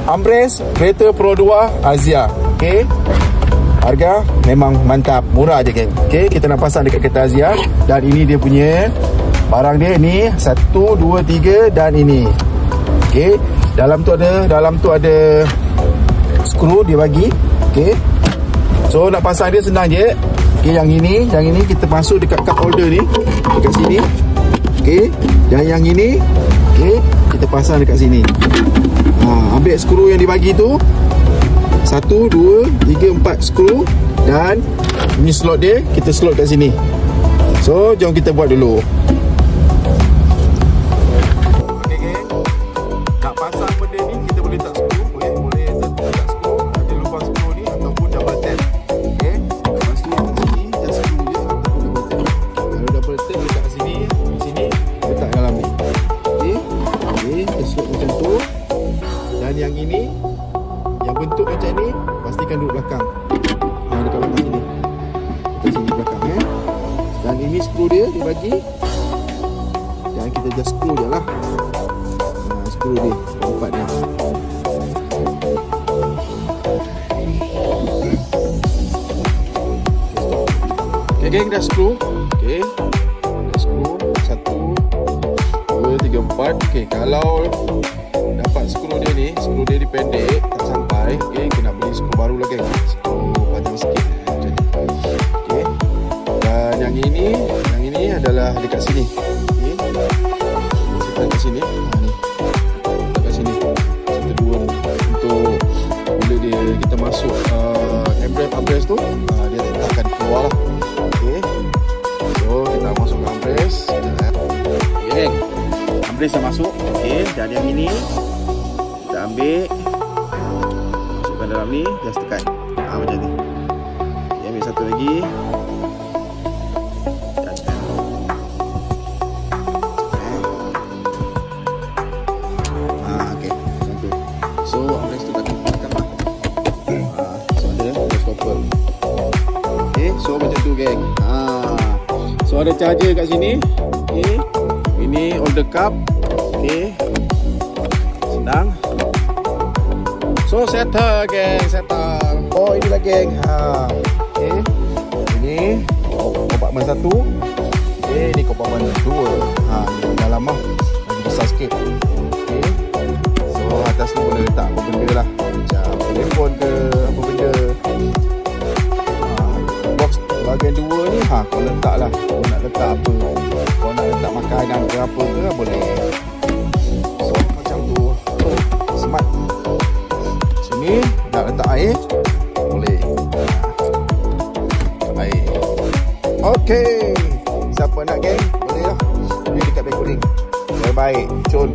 Ambrest kereta Pro 2 Azia. Okey. Harga memang mantap, murah je geng. Okey, kita nak pasang dekat kereta Azia dan ini dia punya barang dia ni 1 2 3 dan ini. Okey, dalam tu ada skru dia bagi. Okey. So nak pasang dia senang je. Okey, yang ini kita masuk dekat cup holder ni dekat sini. Okey, dan yang ini okey, kita pasang dekat sini. Ambil skru yang dibagi tu 1, 2, 3, 4 skru dan ini slot dia, kita slot kat sini. So jom kita buat dulu. Okey geng, nak pasang benda ni kita boleh tak skru, boleh tak skru, ada lubang skru ni ataupun double tap. Okey, lepas tu kat sini just skru je ataupun double tap. Kalau double tap letak kat sini letak dalam ni. Okey, kita slot macam tu. Dan yang ini yang bentuk macam ni pastikan duduk belakang. Dekat belakang sini. Dekat sini belakang Dan ini skru dia dibagi. Dan kita just skru je lah. Skru dia empat ni. Okay geng, dah skru. Okay, dah skru 1 2 3 4. Okay, kalau dapat skru dia ni pendek tak sampai, okey, kena beli skru baru lagi, skru panjang sikit macam ni. Okey, dan yang ini adalah dekat sini. Okey, kita dekat sini, ni dekat sini satu dua untuk bila kita masuk ambrest tu, dia takkan keluar lah. Okey, so kita masuk ke ambrest. Okey, ambrest dah masuk. Okey, dan yang ini kita ambil, masukkan dalam ni, just tekan macam ni. Okay, ambil satu lagi, tekan. Okay, macam tu. So ambrest tu takkan lah. So ada stopper. Okay, so macam tu geng. So ada charger kat sini. Okay, ini all the cup. Okay, senang. So settle geng, settle. Oh inilah geng. Okay, ini kompartmen 1. Okay, ini kompartmen 2. Ini dalam lah, lagi besar sikit. Okay, so atas ni boleh letak apa benda lah, macam telefon ke apa benda. Box bahagian 2 ni kau letak lah, kau nak letak apa, kau nak letak makanan ke apa ke boleh. So macam tu, smart. Sini nak letak air boleh, air. Okey, siapa nak geng boleh lah, ni dekat beg kuning. Baik-baik, cun.